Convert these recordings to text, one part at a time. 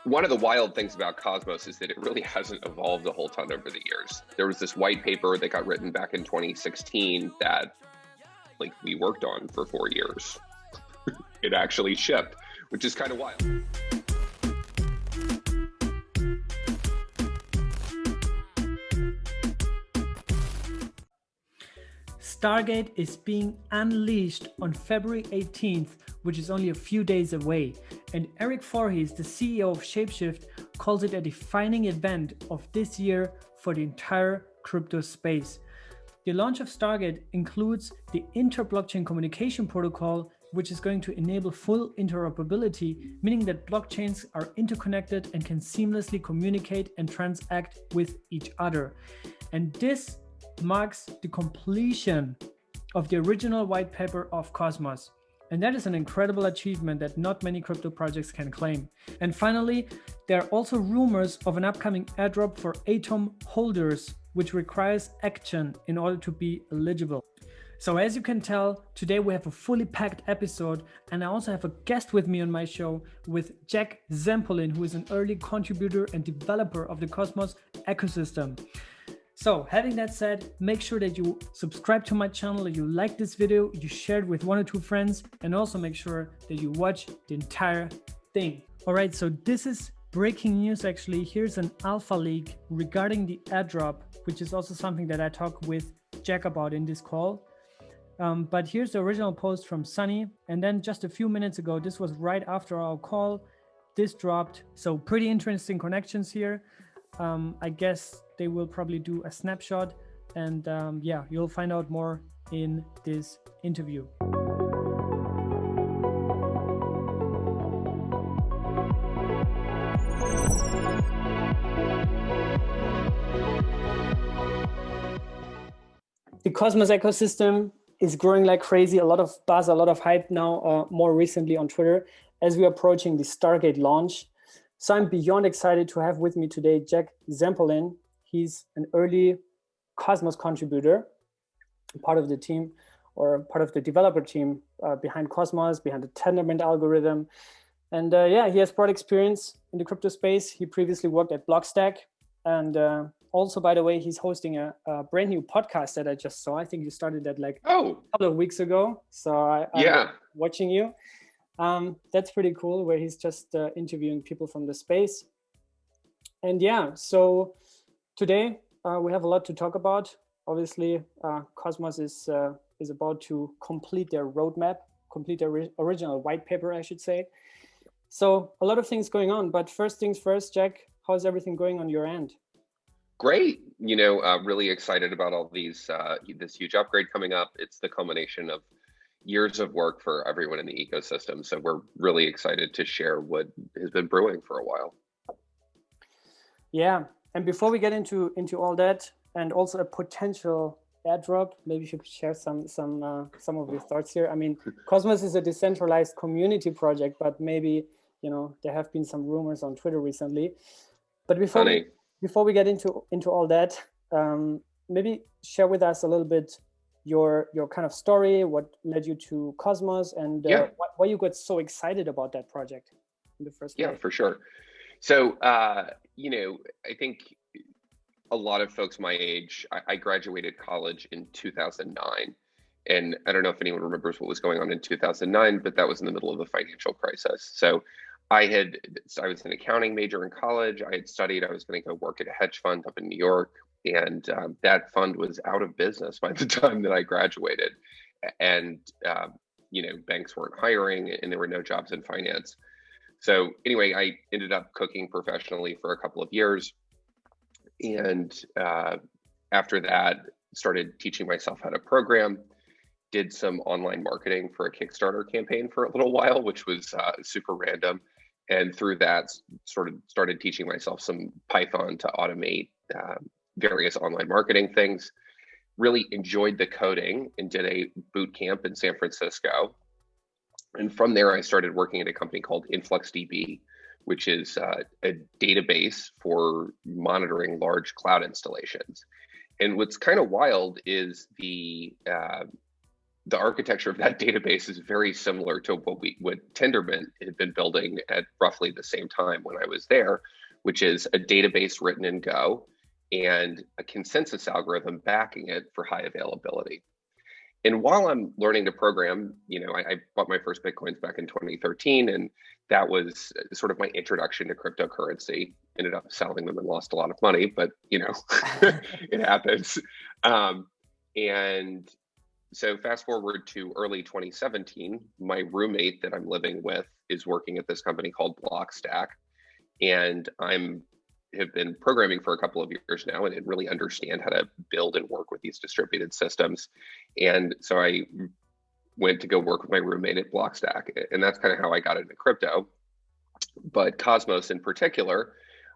One of the wild things about Cosmos is that it really hasn't evolved a whole ton over the years. There was this white paper that got written back in 2016 that we worked on for 4 years. It actually shipped, which is kind of wild. Stargate is being unleashed on February 18th, which is only a few days away. And Erik Voorhees, the CEO of ShapeShift, calls it a defining event of this year for the entire crypto space. The launch of Stargate includes the inter-blockchain communication protocol, which is going to enable full interoperability, meaning that blockchains are interconnected and can seamlessly communicate and transact with each other. And this marks the completion of the original white paper of Cosmos. And that is an incredible achievement that not many crypto projects can claim. And finally, there are also rumors of an upcoming airdrop for Atom holders, which requires action in order to be eligible. So as you can tell, today we have a fully packed episode, and I also have a guest with me on my show with Jack Zampolin, who is an early contributor and developer of the Cosmos ecosystem. So having that said, make sure that you subscribe to my channel, that you like this video, you share it with 1 or 2 friends, and also make sure that you watch the entire thing. All right, so this is breaking news actually. Here's an alpha leak regarding the airdrop, which is also something that I talk with Jack about in this call. But here's the original post from Sunny. And then just a few minutes ago, this was right after our call, this dropped. So pretty interesting connections here. I guess they will probably do a snapshot, and yeah, you'll find out more in this interview. The Cosmos ecosystem is growing like crazy. A lot of buzz, a lot of hype now, more recently on Twitter, as we're approaching the Stargate launch. So I'm beyond excited to have with me today Jack Zampolin. He's an early Cosmos contributor, part of the team or part of the developer team behind Cosmos, behind the TENDERMINT algorithm. And yeah, he has broad experience in the crypto space. He previously worked at Blockstack. And also, by the way, he's hosting a brand new podcast that I just saw. I think you started that a couple of weeks ago. So I'm watching you. That's pretty cool, where he's just interviewing people from the space. And yeah, so today we have a lot to talk about. Obviously, Cosmos is about to complete their roadmap, complete their original white paper, I should say. So a lot of things going on, but first things first, Jack, how's everything going on your end? Great. Really excited about all these, this huge upgrade coming up. It's the culmination of years of work for everyone in the ecosystem. So we're really excited to share what has been brewing for a while. Yeah. And before we get into all that, and also a potential airdrop, maybe you could share some of your thoughts here. I mean, Cosmos is a decentralized community project, but maybe, there have been some rumors on Twitter recently. But before we get into all that, maybe share with us a little bit your kind of story, what led you to Cosmos, and why you got so excited about that project in the first place. Yeah, for sure. So, I think a lot of folks my age, I graduated college in 2009. And I don't know if anyone remembers what was going on in 2009, but that was in the middle of the financial crisis. So I was an accounting major in college. I had studied, I was going to go work at a hedge fund up in New York. And that fund was out of business by the time that I graduated. And, banks weren't hiring and there were no jobs in finance. So anyway, I ended up cooking professionally for a couple of years. And after that, started teaching myself how to program, did some online marketing for a Kickstarter campaign for a little while, which was super random. And through that, started teaching myself some Python to automate various online marketing things. Really enjoyed the coding and did a boot camp in San Francisco. And from there, I started working at a company called InfluxDB, which is a database for monitoring large cloud installations. And what's kind of wild is the architecture of that database is very similar to what Tendermint had been building at roughly the same time when I was there, which is a database written in Go and a consensus algorithm backing it for high availability. And while I'm learning to program, I bought my first Bitcoins back in 2013, and that was sort of my introduction to cryptocurrency. Ended up selling them and lost a lot of money, but it happens. And so fast forward to early 2017, my roommate that I'm living with is working at this company called Blockstack, and have been programming for a couple of years now and really understand how to build and work with these distributed systems. And so I went to go work with my roommate at Blockstack, and that's kind of how I got into crypto. But Cosmos in particular,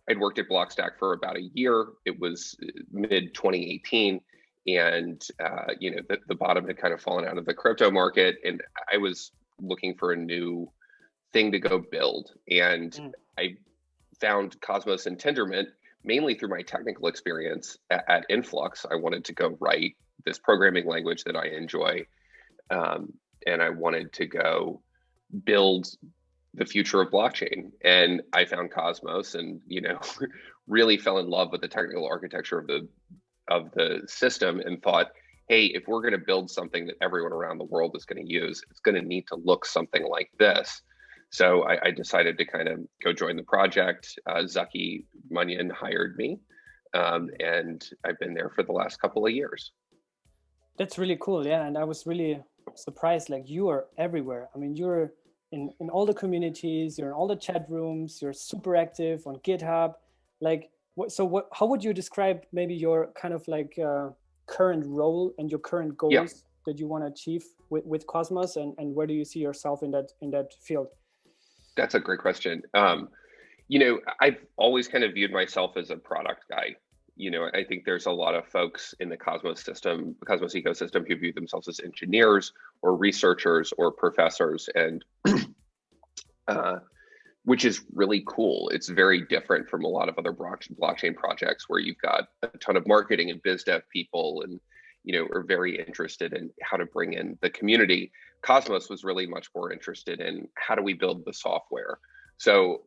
I'd worked at Blockstack for about a year. It was mid 2018. And the bottom had kind of fallen out of the crypto market, and I was looking for a new thing to go build. And I found Cosmos and Tendermint mainly through my technical experience at Influx. I wanted to go write this programming language that I enjoy, and I wanted to go build the future of blockchain. And I found Cosmos, and really fell in love with the technical architecture of the system, and thought, hey, if we're going to build something that everyone around the world is going to use, it's going to need to look something like this. So I decided to kind of go join the project. Zaki Munyon hired me, and I've been there for the last couple of years. That's really cool. Yeah. And I was really surprised, like, you are everywhere. I mean, you're in all the communities, you're in all the chat rooms, you're super active on GitHub. Like, how would you describe maybe your kind of like current role and your current goals that you want to achieve with Cosmos, and where do you see yourself in that field? That's a great question. I've always kind of viewed myself as a product guy. I think there's a lot of folks in the Cosmos ecosystem who view themselves as engineers or researchers or professors, and which is really cool. It's very different from a lot of other blockchain projects where you've got a ton of marketing and biz dev people, and are very interested in how to bring in the community. Cosmos was really much more interested in how do we build the software. So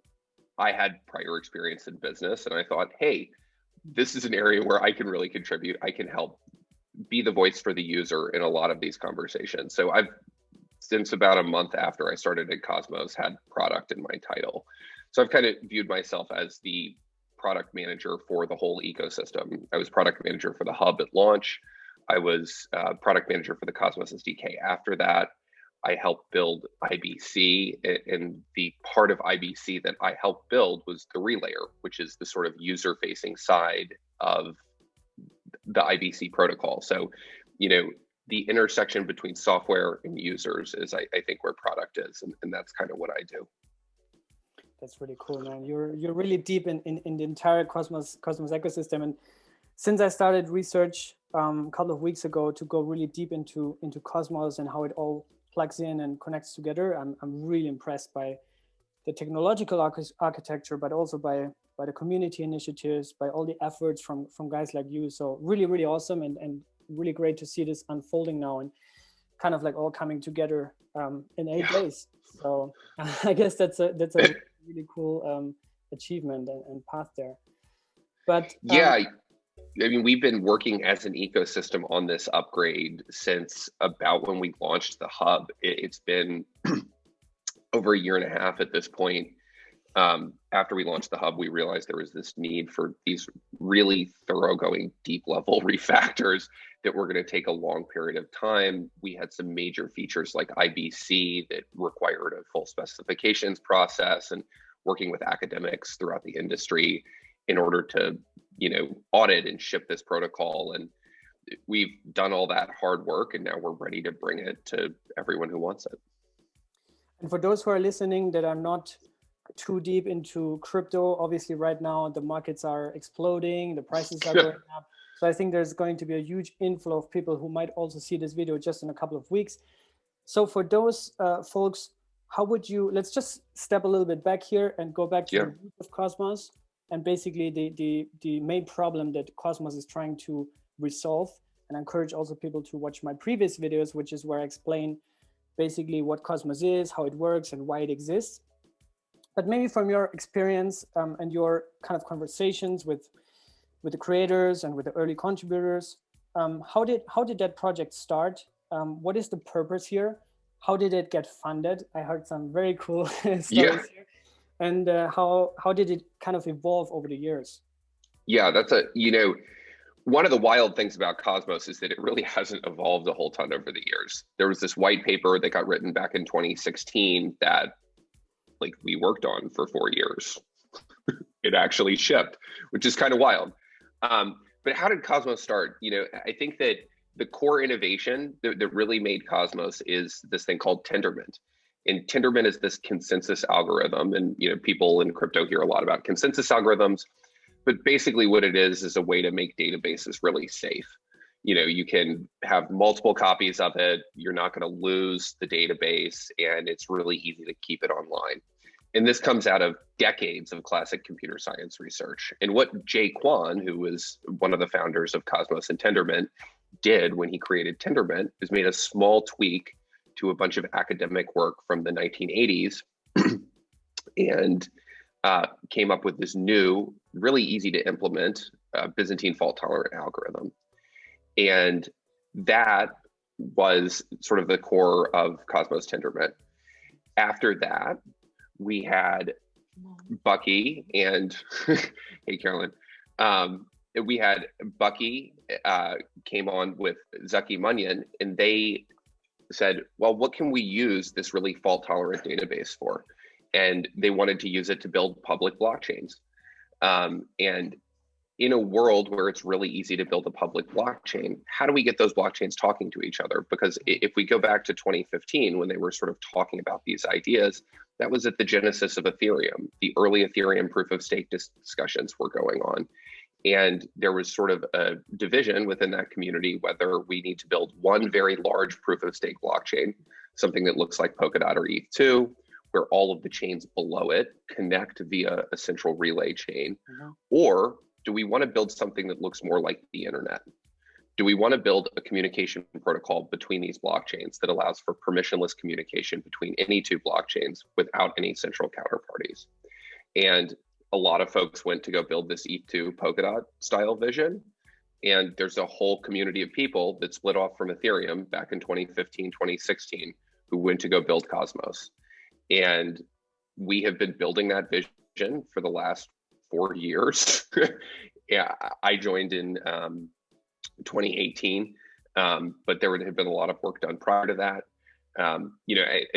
I had prior experience in business, and I thought, hey, this is an area where I can really contribute. I can help be the voice for the user in a lot of these conversations. So I've, since about a month after I started at Cosmos, had product in my title. So I've kind of viewed myself as the product manager for the whole ecosystem. I was product manager for the hub at launch. I was product manager for the Cosmos SDK after that. I helped build IBC, and the part of IBC that I helped build was the relayer, which is the sort of user-facing side of the IBC protocol. So, the intersection between software and users is, I think, where product is, and that's kind of what I do. That's really cool, man. You're really deep in the entire Cosmos ecosystem. And since I started research a couple of weeks ago to go really deep into Cosmos and how it all plugs in and connects together, I'm really impressed by the technological architecture, but also by the community initiatives, by all the efforts from guys like you. So really, really awesome, and really great to see this unfolding now and kind of like all coming together in 8 days. So I guess that's a really cool achievement and path there. But I mean, we've been working as an ecosystem on this upgrade since about when we launched the hub. It's been over a year and a half at this point. After we launched the hub, we realized there was this need for these really thoroughgoing, deep level refactors that were going to take a long period of time. We had some major features like IBC that required a full specifications process, and working with academics throughout the industry in order to, audit and ship this protocol. And we've done all that hard work, and now we're ready to bring it to everyone who wants it. And for those who are listening that are not too deep into crypto, obviously right now the markets are exploding, the prices are going up. So I think there's going to be a huge inflow of people who might also see this video just in a couple of weeks. So for those folks, how would you, let's just step a little bit back here and go back to the root of Cosmos, and basically the main problem that Cosmos is trying to resolve, And I encourage also people to watch my previous videos, which is where I explain basically what Cosmos is, how it works, and why it exists. But maybe from your experience and your kind of conversations with the creators and with the early contributors, how did that project start? What is the purpose here? How did it get funded? I heard some very cool stories here. And how did it kind of evolve over the years? Yeah, that's one of the wild things about Cosmos is that it really hasn't evolved a whole ton over the years. There was this white paper that got written back in 2016 that like we worked on for 4 years. It actually shipped, which is kind of wild. But how did Cosmos start? I think that the core innovation that really made Cosmos is this thing called TENDERMINT. And TENDERMINT is this consensus algorithm. And people in crypto hear a lot about consensus algorithms, but basically what it is a way to make databases really safe. You can have multiple copies of it. You're not going to lose the database, and it's really easy to keep it online. And this comes out of decades of classic computer science research. And what Jay Kwan, who was one of the founders of Cosmos and TENDERMINT, did when he created TENDERMINT is made a small tweak to a bunch of academic work from the 1980s and came up with this new, really easy to implement Byzantine fault tolerant algorithm. And that was sort of the core of Cosmos TENDERMINT. After that, we had Bucky and hey, Carolyn. We had Bucky came on with Zaki Munyan, and they said, well, what can we use this really fault tolerant database for? And they wanted to use it to build public blockchains. And in a world where it's really easy to build a public blockchain, how do we get those blockchains talking to each other? Because if we go back to 2015, when they were sort of talking about these ideas, that was at the genesis of Ethereum. The early Ethereum proof of stake discussions were going on. And there was sort of a division within that community whether we need to build one very large proof of stake blockchain, something that looks like Polkadot or ETH2, where all of the chains below it connect via a central relay chain, or do we want to build something that looks more like the internet? Do we want to build a communication protocol between these blockchains that allows for permissionless communication between any two blockchains without any central counterparties? And a lot of folks went to go build this ETH2 Polkadot style vision. And there's a whole community of people that split off from Ethereum back in 2015, 2016, who went to go build Cosmos. And we have been building that vision for the last 4 years. Yeah, I joined in 2018, but there would have been a lot of work done prior to that. I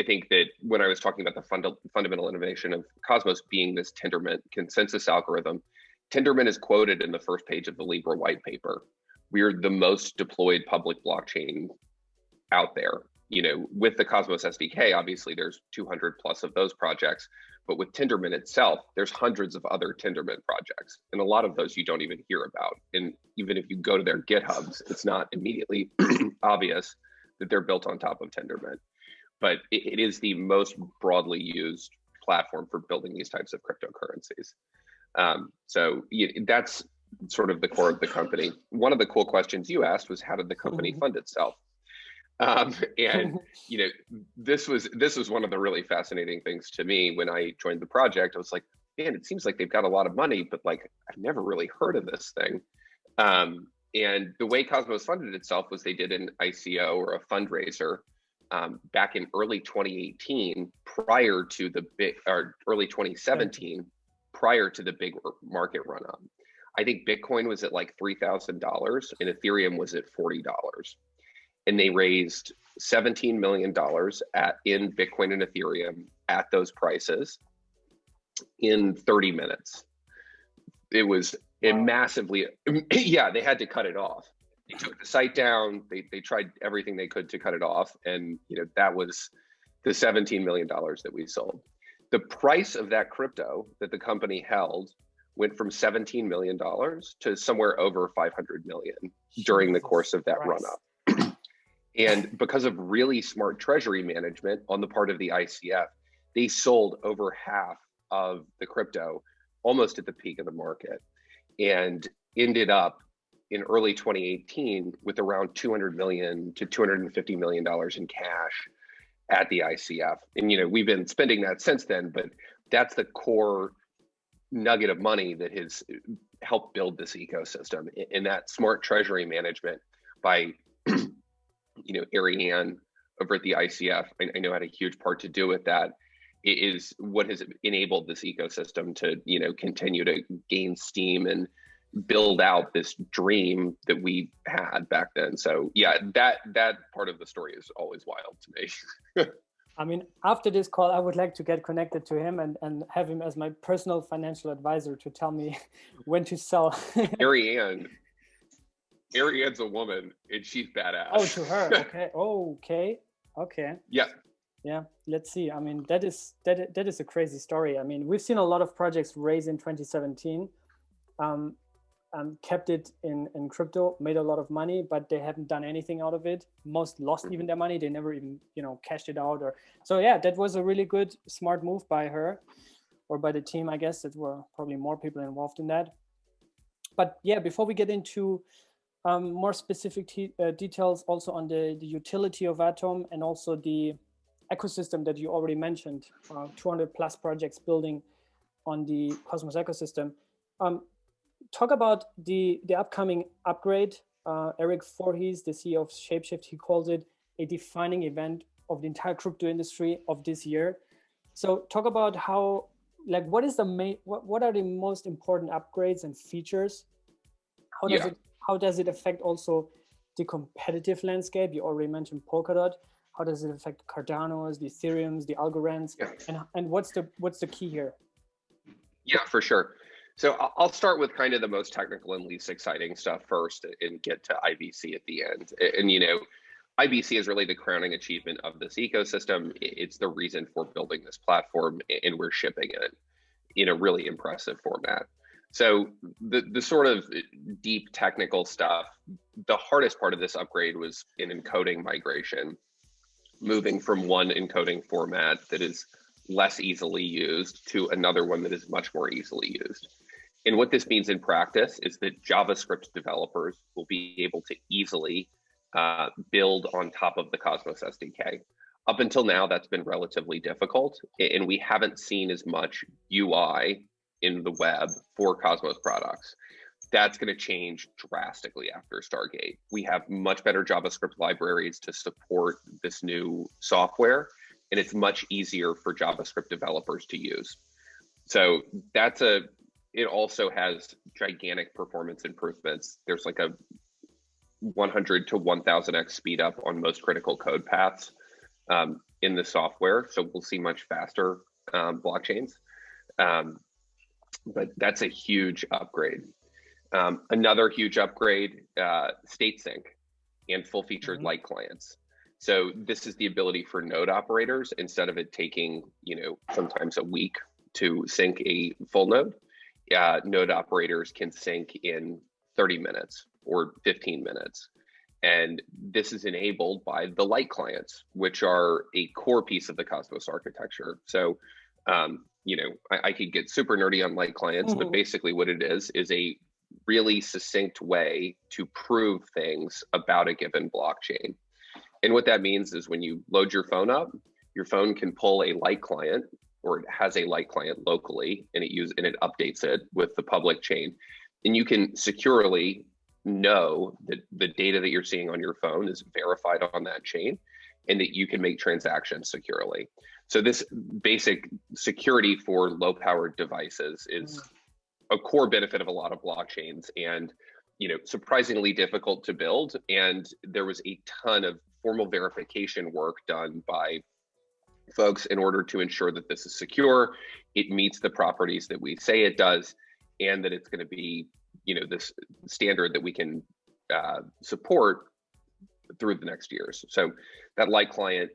think that when I was talking about the fundamental innovation of Cosmos being this TENDERMINT consensus algorithm, TENDERMINT is quoted in the first page of the Libra white paper. We're the most deployed public blockchain out there. With the Cosmos SDK, obviously there's 200 plus of those projects, but with TENDERMINT itself, there's hundreds of other TENDERMINT projects. And a lot of those you don't even hear about. And even if you go to their GitHubs, it's not immediately obvious that they're built on top of TENDERMINT. But it is the most broadly used platform for building these types of cryptocurrencies. So that's sort of the core of the company. One of the cool questions you asked was, how did the company fund itself? And this was one of the really fascinating things to me when I joined the project. I was like, man, it seems like they've got a lot of money, but like I've never really heard of this thing. And the way Cosmos funded itself was they did an ICO or a fundraiser back in early 2018, prior to the big, or early 2017, prior to the big market run up. I think Bitcoin was at like $3,000 and Ethereum was at $40. And they raised $17 million in Bitcoin and Ethereum at those prices in 30 minutes. It was massively, yeah, they had to cut it off. They took the site down. They tried everything they could to cut it off. And that was the $17 million that we sold. The price of that crypto that the company held went from $17 million to somewhere over 500 million during the course of that run up. And because of really smart treasury management on the part of the ICF, they sold over half of the crypto almost at the peak of the market and ended up in early 2018 with around $200 million to $250 million in cash at the ICF. And, we've been spending that since then, but that's the core nugget of money that has helped build this ecosystem. And that smart treasury management by, Ariane over at the ICF, I know had a huge part to do with that. It is what has enabled this ecosystem to, continue to gain steam and build out this dream that we had back then. So yeah, that part of the story is always wild to me. I mean, after this call, I would like to get connected to him and have him as my personal financial advisor to tell me when to sell. Ariane's a woman and she's badass. Oh, to her. Okay. Oh, okay. Yeah. Let's see. I mean, that is a crazy story. I mean, we've seen a lot of projects raised in 2017. Kept it in crypto, made a lot of money, but they haven't done anything out of it. Most lost even their money. They never even, cashed it out. So yeah, that was a really good, smart move by her or by the team, I guess. There were probably more people involved in that. But yeah, before we get into more specific details also on the utility of Atom and also the ecosystem that you already mentioned, 200 plus projects building on the Cosmos ecosystem. Talk about the upcoming upgrade. Erik Voorhees, the CEO of ShapeShift, he calls it a defining event of the entire crypto industry of this year. So talk about how, what is the main, what are the most important upgrades and features? How does it affect also the competitive landscape? You already mentioned Polkadot. How does it affect Cardano's, the Ethereum's, the Algorand's, and what's the key here? Yeah, for sure. So I'll start with kind of the most technical and least exciting stuff first and get to IBC at the end. And, IBC is really the crowning achievement of this ecosystem. It's the reason for building this platform, and we're shipping it in a really impressive format. So the sort of deep technical stuff, the hardest part of this upgrade was an encoding migration, moving from one encoding format that is less easily used to another one that is much more easily used. And what this means in practice is that JavaScript developers will be able to easily build on top of the Cosmos SDK. Up until now, that's been relatively difficult, and we haven't seen as much UI in the web for Cosmos products. That's going to change drastically after Stargate. We have much better JavaScript libraries to support this new software, and it's much easier for JavaScript developers to use. So it also has gigantic performance improvements. There's like a 100 to 1000x speed up on most critical code paths in the software. So we'll see much faster blockchains. But that's a huge upgrade. Another huge upgrade, state sync and full featured light clients. So this is the ability for node operators, instead of it taking, sometimes a week to sync a full node, node operators can sync in 30 minutes or 15 minutes. And this is enabled by the light clients, which are a core piece of the Cosmos architecture. So, I could get super nerdy on light clients, but basically what it is a really succinct way to prove things about a given blockchain. And what that means is when you load your phone up, your phone can pull a light client, or it has a light client locally, and it updates it with the public chain. And you can securely know that the data that you're seeing on your phone is verified on that chain, and that you can make transactions securely. So this basic security for low-powered devices is a core benefit of a lot of blockchains, and surprisingly difficult to build. And there was a ton of formal verification work done by folks in order to ensure that this is secure, it meets the properties that we say it does, and that it's going to be, this standard that we can support through the next years. So that light client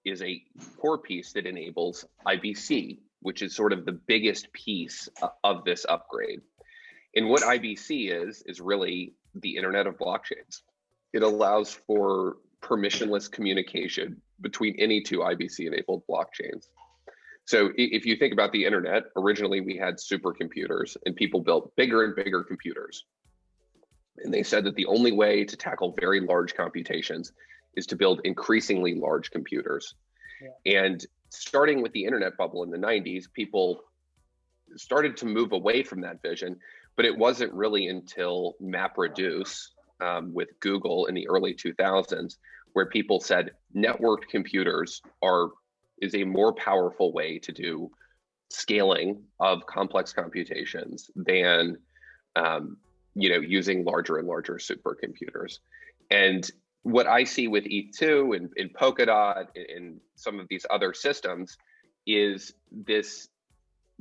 is a core piece that enables IBC, which is sort of the biggest piece of this upgrade. And what IBC is really the Internet of blockchains. It allows for permissionless communication between any two IBC-enabled blockchains. So if you think about the internet, originally we had supercomputers and people built bigger and bigger computers. And they said that the only way to tackle very large computations is to build increasingly large computers. Yeah. And starting with the internet bubble in the 90s, people started to move away from that vision, but it wasn't really until MapReduce with Google in the early 2000s where people said networked computers is a more powerful way to do scaling of complex computations than using larger and larger supercomputers. And what I see with ETH2 and Polkadot and some of these other systems is this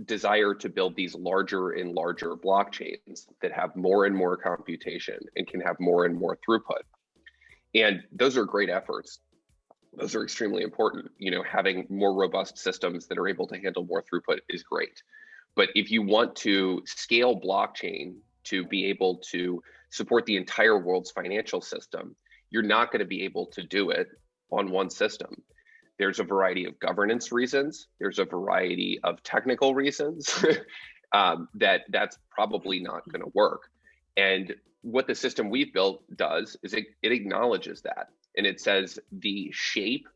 desire to build these larger and larger blockchains that have more and more computation and can have more and more throughput. And those are great efforts. Those are extremely important. Having more robust systems that are able to handle more throughput is great. But if you want to scale blockchain to be able to support the entire world's financial system, you're not going to be able to do it on one system. There's a variety of governance reasons. There's a variety of technical reasons that's probably not going to work. And what the system we've built does is it acknowledges that. And it says the shape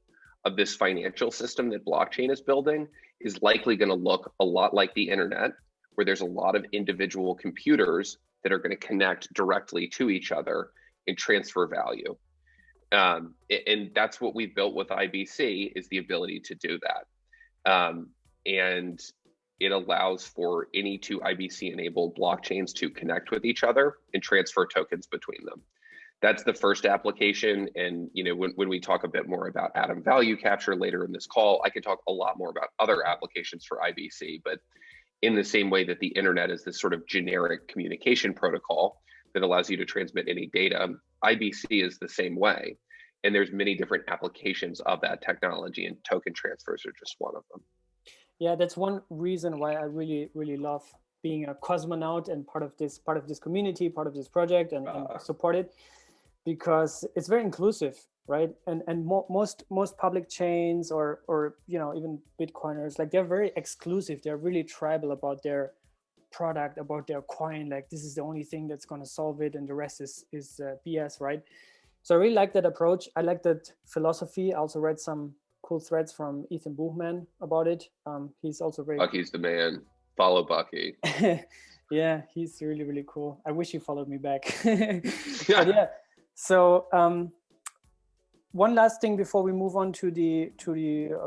of this financial system that blockchain is building is likely going to look a lot like the internet, where there's a lot of individual computers that are going to connect directly to each other and transfer value. And that's what we've built with IBC, is the ability to do that. And it allows for any two IBC-enabled blockchains to connect with each other and transfer tokens between them. That's the first application. And when we talk a bit more about atom value capture later in this call, I can talk a lot more about other applications for IBC. But in the same way that the internet is this sort of generic communication protocol that allows you to transmit any data, IBC is the same way. And there's many different applications of that technology, and token transfers are just one of them. Yeah, that's one reason why I really, really love being a cosmonaut and part of this community, part of this project, and support it, because it's very inclusive, right? And most public chains or even Bitcoiners, like, they're very exclusive. They're really tribal about their product, about their coin. Like, this is the only thing that's going to solve it, and the rest is BS, right? So I really like that approach. I like that philosophy. I also read some cool threads from Ethan Buchman about it. He's also very... Bucky's the man. Follow Bucky. Yeah, he's really, really cool. I wish he followed me back. But yeah. So one last thing before we move on to the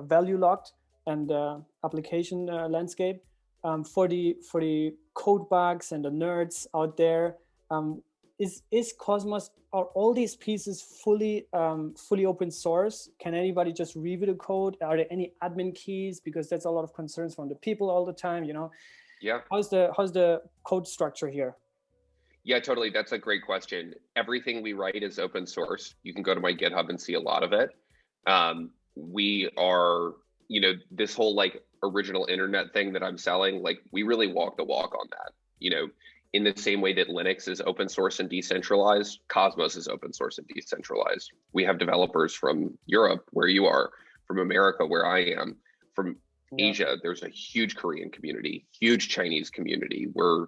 value locked and application landscape. For the code bugs and the nerds out there, is Cosmos, are all these pieces fully open source? Can anybody just review the code? Are there any admin keys? Because that's a lot of concerns from the people all the time. Yeah. How's the code structure here? Yeah, totally. That's a great question. Everything we write is open source. You can go to my GitHub and see a lot of it. We are, this whole like original internet thing that I'm selling, like, we really walk the walk on that. In the same way that Linux is open source and decentralized, Cosmos is open source and decentralized. We have developers from Europe, where you are, from America, where I am, from Asia. There's a huge Korean community, huge Chinese community. We're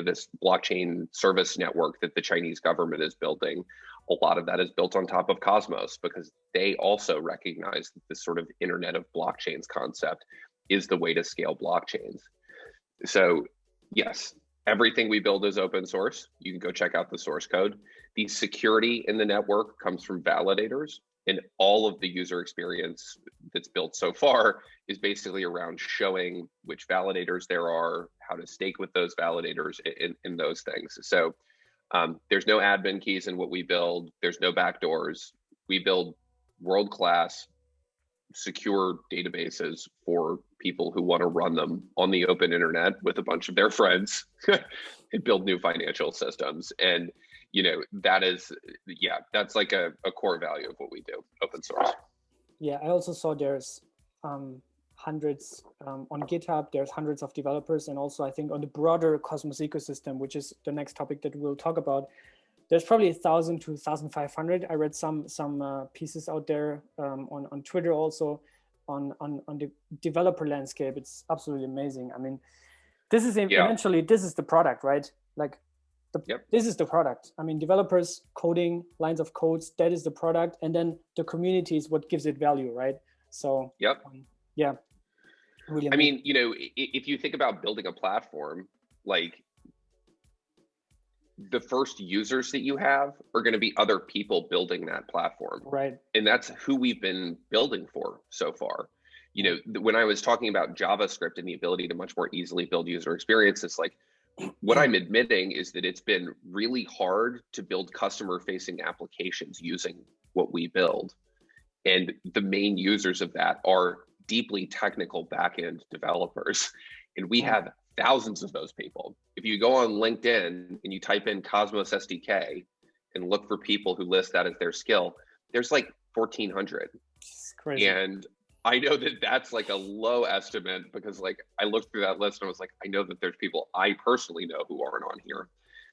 this blockchain service network that the Chinese government is building, a lot of that is built on top of Cosmos, because they also recognize that this sort of internet of blockchains concept is the way to scale blockchains. So yes, everything we build is open source. You can go check out the source code. The security in the network comes from validators, and all of the user experience that's built so far is basically around showing which validators there are, how to stake with those validators, in those things. So there's no admin keys in what we build. There's no backdoors. We build world-class secure databases for people who want to run them on the open internet with a bunch of their friends and build new financial systems. And that is, that's like a core value of what we do, open source. Yeah, I also saw there's hundreds on GitHub, there's hundreds of developers. And also I think on the broader Cosmos ecosystem, which is the next topic that we'll talk about, there's probably 1,000 to 1,500. I read some pieces out there on Twitter, also on the developer landscape. It's absolutely amazing. I mean, this is eventually, this is the product, right? Like, this is the product. I mean, developers coding lines of codes, that is the product, and then the community is what gives it value, right? So yeah, really. I mean, you know, if you think about building a platform, like the first users that you have are going to be other people building that platform, right? And that's who we've been building for so far. You know, when I was talking about JavaScript and the ability to much more easily build user experiences, like what I'm admitting is that it's been really hard to build customer facing applications using what we build. And the main users of that are deeply technical backend developers. And we have thousands of those people. If you go on LinkedIn and you type in Cosmos SDK and look for people who list that as their skill, there's like 1,400. It's crazy. And I know that that's like a low estimate because like I looked through that list and I was like, I know that there's people I personally know who aren't on here.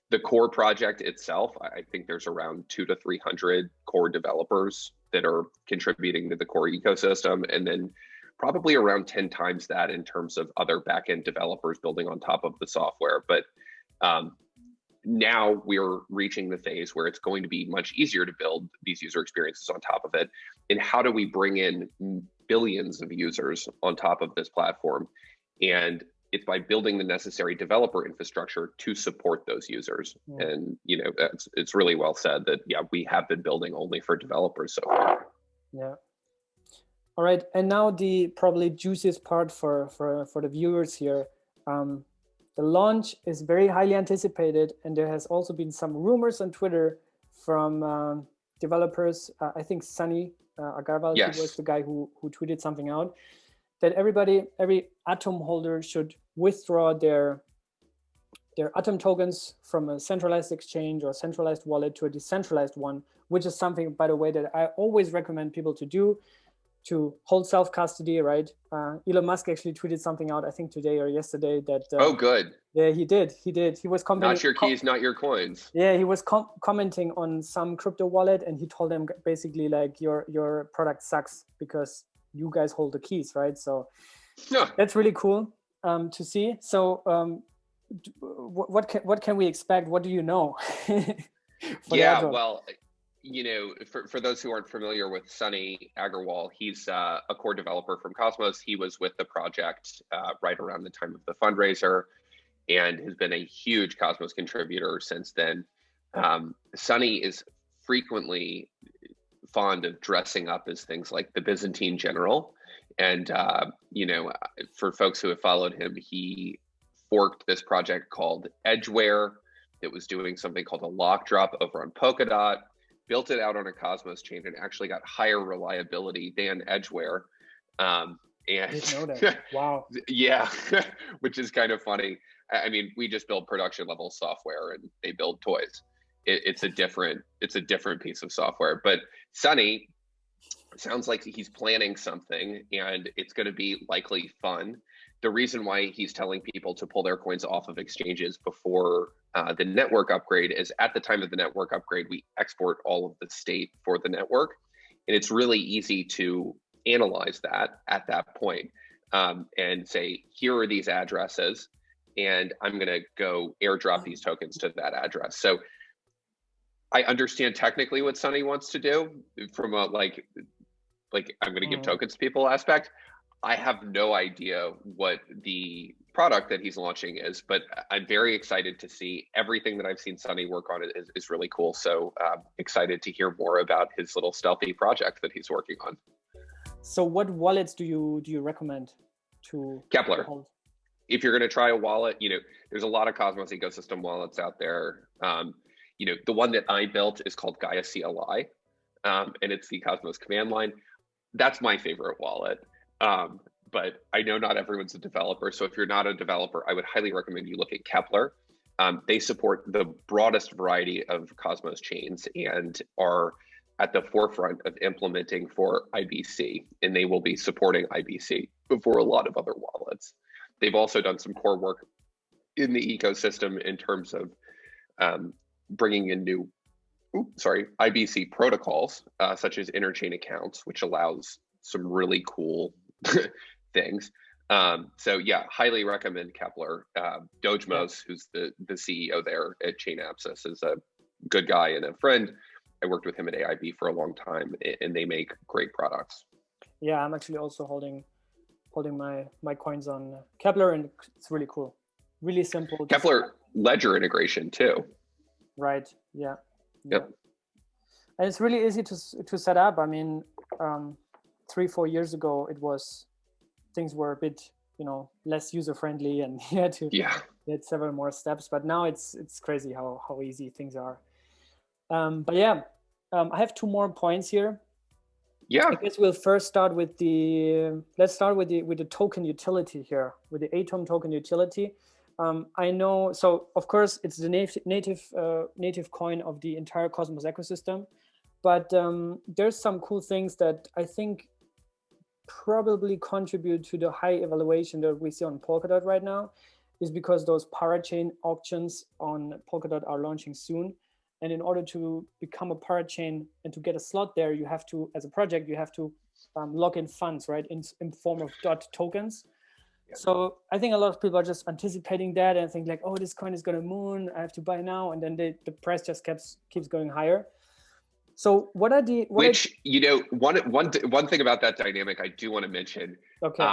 The core project itself, I think there's around 200 to 300 core developers that are contributing to the core ecosystem. And then probably around 10 times that in terms of other backend developers building on top of the software. But now we're reaching the phase where it's going to be much easier to build these user experiences on top of it. And how do we bring in billions of users on top of this platform? And it's by building the necessary developer infrastructure to support those users. Yeah. And you know, it's really well said that, yeah, we have been building only for developers so far. Yeah. All right, and now the probably juiciest part for the viewers here. The launch is very highly anticipated, and there has also been some rumors on Twitter from developers. I think Sunny Agarwal, yes, was the guy who tweeted something out, that every Atom holder should withdraw their Atom tokens from a centralized exchange or centralized wallet to a decentralized one, which is something, by the way, that I always recommend people to do, to hold self-custody, right? Elon Musk actually tweeted something out, I think today or yesterday, that oh, good. Yeah, he did. He was commenting. Not your keys, not your coins. Yeah, he was commenting on some crypto wallet, and he told them basically like your product sucks because you guys hold the keys, right? So that's really cool to see. So what can we expect? What do you know? Yeah, well, you know, for those who aren't familiar with Sunny Agarwal, he's a core developer from Cosmos. He was with the project right around the time of the fundraiser and has been a huge Cosmos contributor since then. Sunny is frequently fond of dressing up as things like the Byzantine general. And, you know, for folks who have followed him, he forked this project called Edgeware that was doing something called a lock drop over on Polkadot, built it out on a Cosmos chain, and actually got higher reliability than Edgeware. And didn't know that. Wow. Yeah, which is kind of funny. I mean, we just build production level software and they build toys. It's a different piece of software. But Sunny sounds like he's planning something, and it's going to be likely fun. The reason why he's telling people to pull their coins off of exchanges before the network upgrade is at the time of the network upgrade, we export all of the state for the network. And it's really easy to analyze that at that point and say, here are these addresses, and I'm going to go airdrop these tokens to that address. So I understand technically what Sunny wants to do from a like I'm going to give tokens to people aspect. I have no idea what the product that he's launching is, but I'm very excited to see. Everything that I've seen Sunny work on is really cool. So excited to hear more about his little stealthy project that he's working on. So what wallets do you recommend to Kepler? Hold? If you're going to try a wallet, you know, there's a lot of Cosmos ecosystem wallets out there. You know, the one that I built is called GAIA CLI, and it's the Cosmos command line. That's my favorite wallet. But I know not everyone's a developer. So if you're not a developer, I would highly recommend you look at Kepler. They support the broadest variety of Cosmos chains and are at the forefront of implementing for IBC, and they will be supporting IBC before a lot of other wallets. They've also done some core work in the ecosystem in terms of bringing in new IBC protocols, such as interchain accounts, which allows some really cool things. So yeah, highly recommend Kepler. Dojmos, who's the CEO there at Chainapsis, is a good guy and a friend. I worked with him at AIB for a long time, and they make great products. Yeah, I'm actually also holding my coins on Kepler, and it's really cool, really simple. Kepler ledger integration too. Right. Yeah. Yep. And it's really easy to set up. I mean, 3-4 years ago, things were a bit, less user friendly, and you had several more steps. But now it's crazy how easy things are. But yeah, I have 2 more points here. Yeah. I guess we'll first start with let's start with the token utility here, with the Atom token utility. I know, so of course it's the native coin of the entire Cosmos ecosystem, but there's some cool things that I think probably contribute to the high evaluation that we see on Polkadot right now, is because those parachain auctions on Polkadot are launching soon. And in order to become a parachain and to get a slot there, you have to, as a project, you have to lock in funds, right, in form of DOT tokens. Yeah. So I think a lot of people are just anticipating that and think like, oh, this coin is going to moon, I have to buy now. And then the price just keeps going higher. So what are the... One thing about that dynamic I do want to mention. Okay,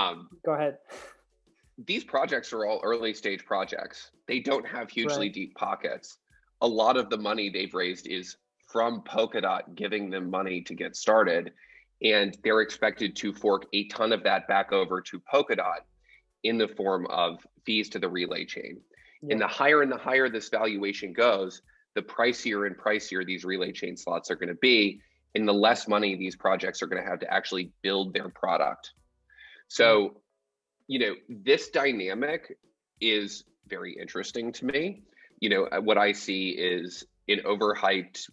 go ahead. These projects are all early stage projects. They don't have hugely deep pockets. A lot of the money they've raised is from Polkadot giving them money to get started, and they're expected to fork a ton of that back over to Polkadot in the form of fees to the relay chain. Yeah. And the higher this valuation goes, the pricier and pricier these relay chain slots are going to be, and the less money these projects are going to have to actually build their product. So, this dynamic is very interesting to me. What I see is an overhyped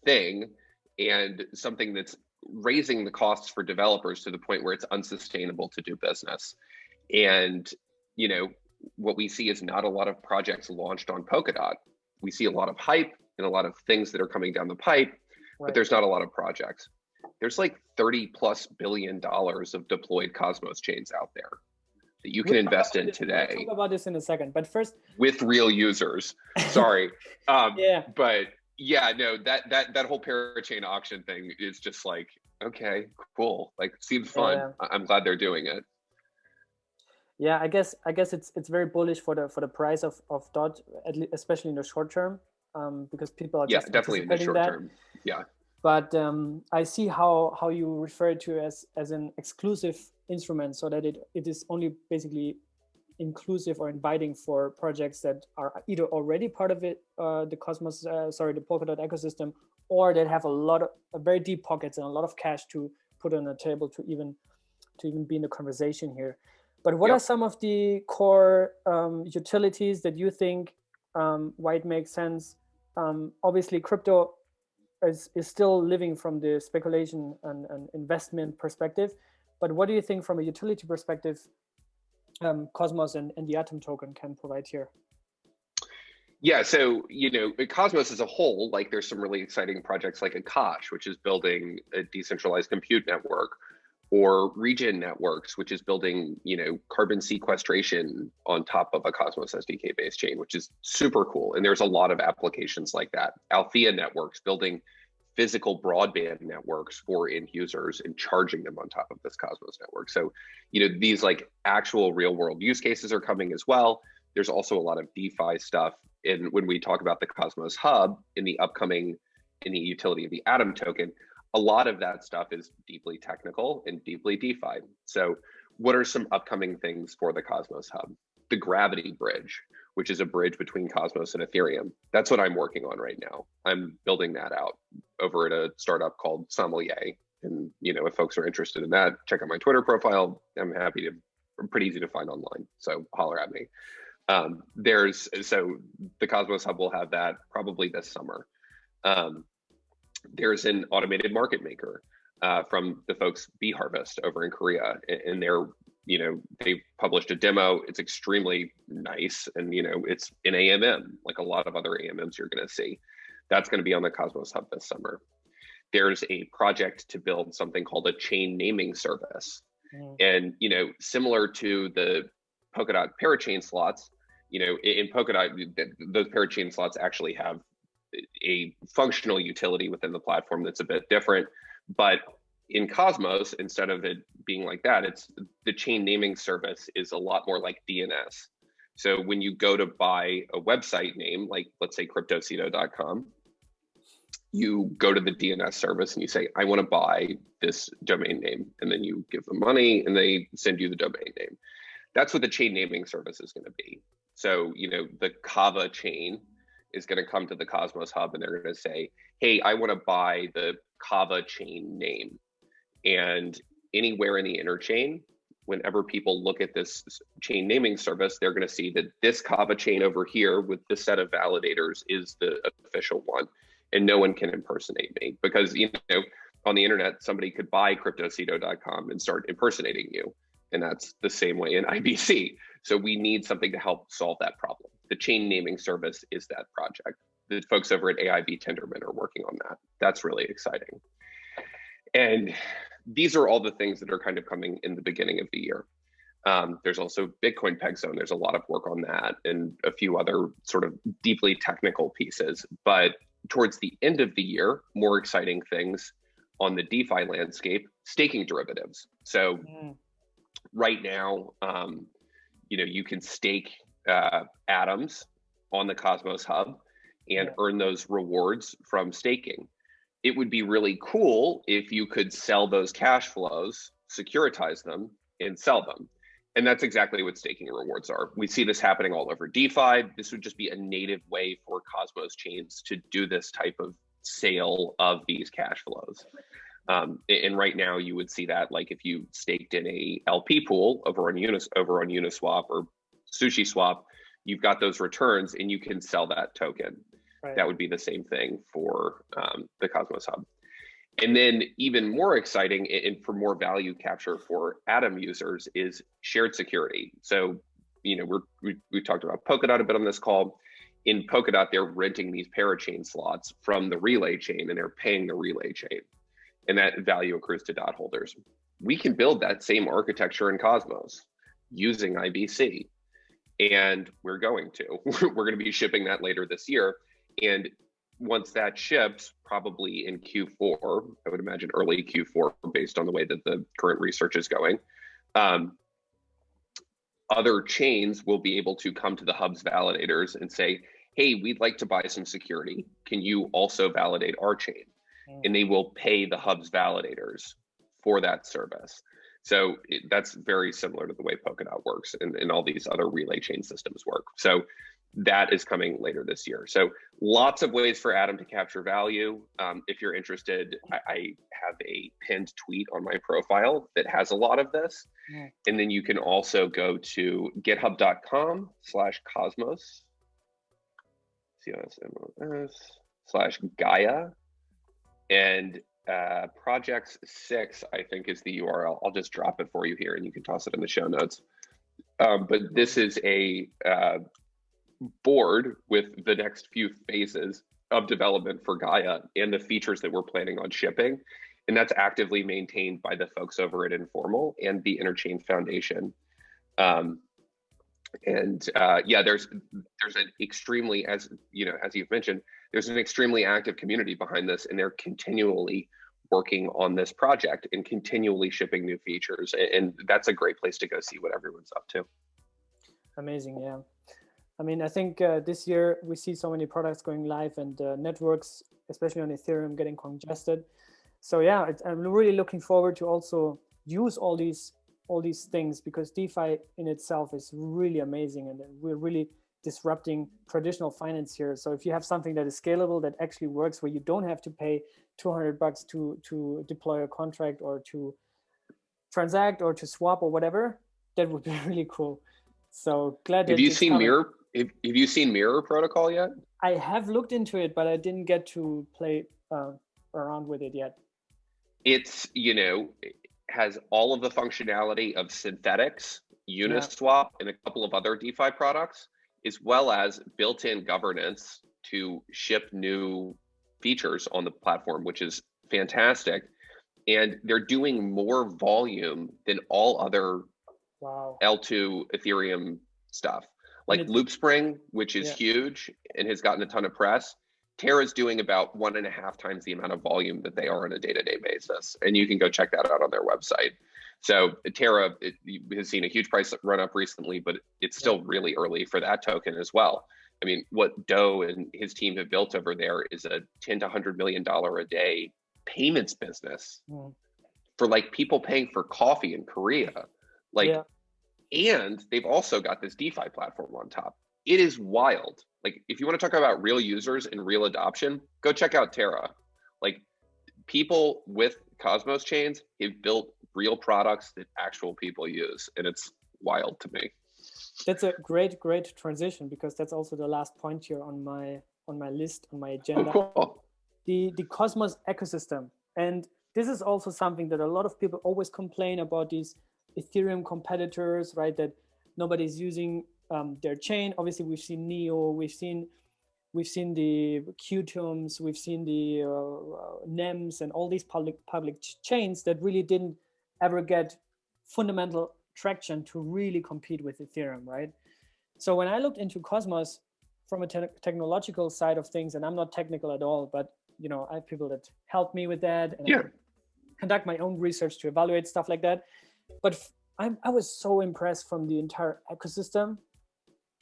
thing and something that's raising the costs for developers to the point where it's unsustainable to do business. And, what we see is not a lot of projects launched on Polkadot. We see a lot of hype and a lot of things that are coming down the pipe, but there's not a lot of projects. There's like $30+ billion of deployed Cosmos chains out there that you can invest in today. We'll talk about this in a second, but first, with real users. Sorry. Yeah. But yeah, no, that whole parachain auction thing is just like, okay, cool. Like, seems fun. Yeah. I'm glad they're doing it. Yeah, I guess it's very bullish for the price of DOT, especially in the short term, because people are just definitely in the short term. Yeah. But I see how you refer to it as an exclusive instrument, so that it is only basically inclusive or inviting for projects that are either already part of it, the Polkadot ecosystem, or that have a very deep pockets and a lot of cash to put on the table to even be in the conversation here. But what are some of the core utilities that you think why it makes sense? Obviously, crypto is still living from the speculation and investment perspective. But what do you think from a utility perspective, Cosmos and the Atom token can provide here? Yeah, so, Cosmos as a whole, like there's some really exciting projects like Akash, which is building a decentralized compute network, or Regen Networks, which is building, carbon sequestration on top of a Cosmos SDK-based chain, which is super cool. And there's a lot of applications like that. Althea Networks building physical broadband networks for end users and charging them on top of this Cosmos network. So, these like actual real world use cases are coming as well. There's also a lot of DeFi stuff. And when we talk about the Cosmos Hub in the utility of the Atom token, a lot of that stuff is deeply technical and deeply DeFi. So what are some upcoming things for the Cosmos Hub? The Gravity Bridge, which is a bridge between Cosmos and Ethereum. That's what I'm working on right now. I'm building that out over at a startup called Zampolin. And, if folks are interested in that, check out my Twitter profile. I'm pretty easy to find online. So holler at me. So the Cosmos Hub will have that probably this summer. There's an automated market maker from the folks bHarvest over in Korea, and they've published a demo. It's extremely nice, and it's an AMM like a lot of other AMMs you're going to see. That's going to be on the Cosmos Hub this summer. There's a project to build something called a chain naming service. And, similar to the Polkadot parachain slots, in Polkadot, those parachain slots actually have a functional utility within the platform that's a bit different. But in Cosmos, instead of it being like that, it's the chain naming service is a lot more like DNS. So when you go to buy a website name, like let's say cryptocito.com, you go to the DNS service and you say, I want to buy this domain name. And then you give them money and they send you the domain name. That's what the chain naming service is going to be. So, the Kava chain is going to come to the Cosmos Hub and they're going to say, hey, I want to buy the Kava chain name. And anywhere in the interchain, whenever people look at this chain naming service, they're going to see that this Kava chain over here with this set of validators is the official one. And no one can impersonate me because, on the internet, somebody could buy cryptocito.com and start impersonating you. And that's the same way in IBC. So we need something to help solve that problem. The chain naming service is that project. The folks over at AIB Tendermint are working on that. That's really exciting. And these are all the things that are kind of coming in the beginning of the year. There's also Bitcoin Peg Zone. There's a lot of work on that and a few other sort of deeply technical pieces. But towards the end of the year, more exciting things on the DeFi landscape, staking derivatives. So right now, you can stake atoms on the Cosmos Hub and earn those rewards from staking. It would be really cool if you could sell those cash flows, securitize them, and sell them. And that's exactly what staking rewards are. We see this happening all over DeFi. This would just be a native way for Cosmos chains to do this type of sale of these cash flows. And right now you would see that like if you staked in a LP pool over on Uniswap or SushiSwap, you've got those returns and you can sell that token. Right. That would be the same thing for the Cosmos Hub. And then even more exciting and for more value capture for Atom users is shared security. So, we talked about Polkadot a bit on this call. In Polkadot, they're renting these parachain slots from the relay chain and they're paying the relay chain. And that value accrues to DOT holders. We can build that same architecture in Cosmos using IBC. And we're going to. We're going to be shipping that later this year. And once that ships, probably in Q4, I would imagine early Q4, based on the way that the current research is going, other chains will be able to come to the Hub's validators and say, hey, we'd like to buy some security. Can you also validate our chain? And they will pay the Hub's validators for that service. So that's very similar to the way Polkadot works and all these other relay chain systems work. So that is coming later this year. So lots of ways for Atom to capture value. If you're interested, I have a pinned tweet on my profile that has a lot of this. And then you can also go to github.com/cosmos, /GAIA. And projects 6, I think, is the URL. I'll just drop it for you here and you can toss it in the show notes. But this is a board with the next few phases of development for Gaia and the features that we're planning on shipping. And that's actively maintained by the folks over at Informal and the Interchain Foundation. There's an extremely, as you've mentioned, there's an extremely active community behind this, and they're continually working on this project and continually shipping new features. And that's a great place to go see what everyone's up to. Amazing, yeah. I mean, I think this year we see so many products going live and networks, especially on Ethereum, getting congested. So yeah, I'm really looking forward to also use all these things, because DeFi in itself is really amazing, and we're really disrupting traditional finance here. So if you have something that is scalable, that actually works, where you don't have to pay $200 to deploy a contract or to transact or to swap or whatever, that would be really cool. So glad. Have you seen Mirror? Have you seen Mirror Protocol yet? I have looked into it, but I didn't get to play around with it yet. It's, has all of the functionality of Synthetics, Uniswap, and a couple of other DeFi products, as well as built-in governance to ship new features on the platform, which is fantastic. and they're doing more volume than all other Wow. L2 Ethereum stuff. Like Loopspring, which is huge and has gotten a ton of press. Terra's doing about 1.5 times the amount of volume that they are on a day-to-day basis. And you can go check that out on their website. So Terra has seen a huge price run up recently, but it's still really early for that token as well. I mean, what Doe and his team have built over there is a $10 to $100 million a day payments business for like people paying for coffee in Korea. Like, and they've also got this DeFi platform on top. It is wild. Like, if you want to talk about real users and real adoption, go check out Terra. Like, people with Cosmos chains have built real products that actual people use, and it's wild to me. That's a great transition, because that's also the last point here on my list, on my agenda. Oh, cool. The Cosmos ecosystem. And this is also something that a lot of people always complain about, these Ethereum competitors, right? That nobody's using their chain. Obviously, we've seen Neo, we've seen the Qtoms, we've seen the NEMs, and all these public chains that really didn't ever get fundamental traction to really compete with Ethereum, right? So when I looked into Cosmos from a technological side of things, and I'm not technical at all, but you know, I have people that help me with that, and I conduct my own research to evaluate stuff like that. But I was so impressed from the entire ecosystem.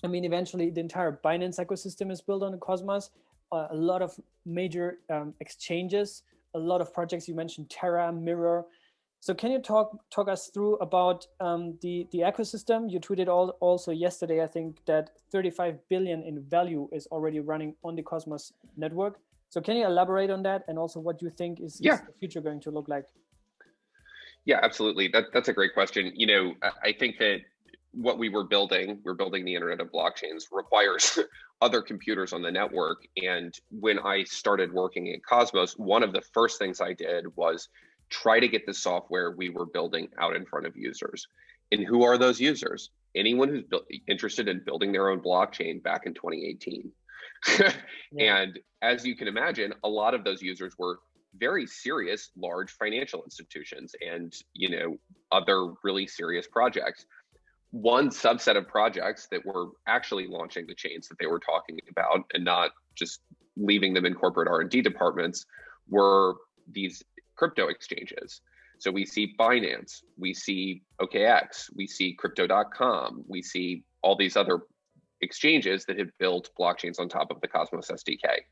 I mean, eventually the entire Binance ecosystem is built on Cosmos. A lot of major exchanges, a lot of projects. You mentioned Terra, Mirror. So can you talk us through about the ecosystem? You tweeted also yesterday, I think, that 35 billion in value is already running on the Cosmos network. So can you elaborate on that, and also what you think is the future going to look like? Yeah, absolutely. That's a great question. You know, I think that what we're building the Internet of Blockchains, requires other computers on the network. And when I started working at Cosmos, one of the first things I did was try to get the software we were building out in front of users. And who are those users? Anyone who's interested in building their own blockchain back in 2018. And as you can imagine, a lot of those users were very serious, large financial institutions and, you know, other really serious projects. One subset of projects that were actually launching the chains that they were talking about and not just leaving them in corporate R&D departments were these crypto exchanges. So we see Binance, we see OKX, we see crypto.com, we see all these other exchanges that have built blockchains on top of the Cosmos SDK.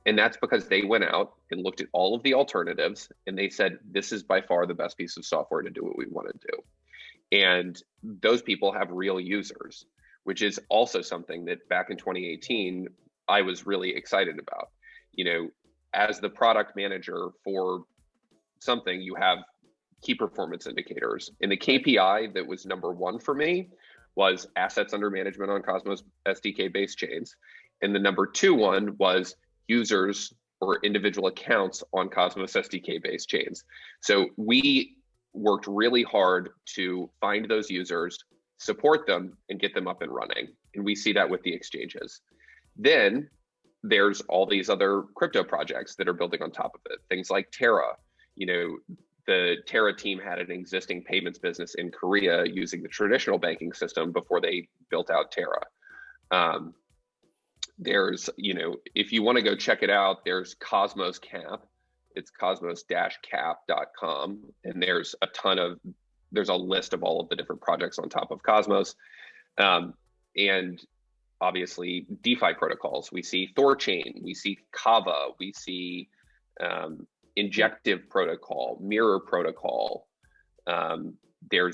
And that's because they went out and looked at all of the alternatives and they said, this is by far the best piece of software to do what we want to do. And those people have real users, which is also something that back in 2018, I was really excited about. You know, as the product manager for something, you have key performance indicators. And the KPI that was number one for me was assets under management on Cosmos SDK based chains. And the number two one was users or individual accounts on Cosmos SDK based chains. So we worked really hard to find those users, support them, and get them up and running. And we see that with the exchanges. Then there's all these other crypto projects that are building on top of it. Things like Terra. You know, the Terra team had an existing payments business in Korea using the traditional banking system before they built out Terra. There's, you know, if you want to go check it out, there's Cosmos Cap. It's cosmos-cap.com. And there's a list of all of the different projects on top of Cosmos. And obviously DeFi protocols. We see Thorchain, we see Kava, we see Injective protocol, Mirror protocol. There's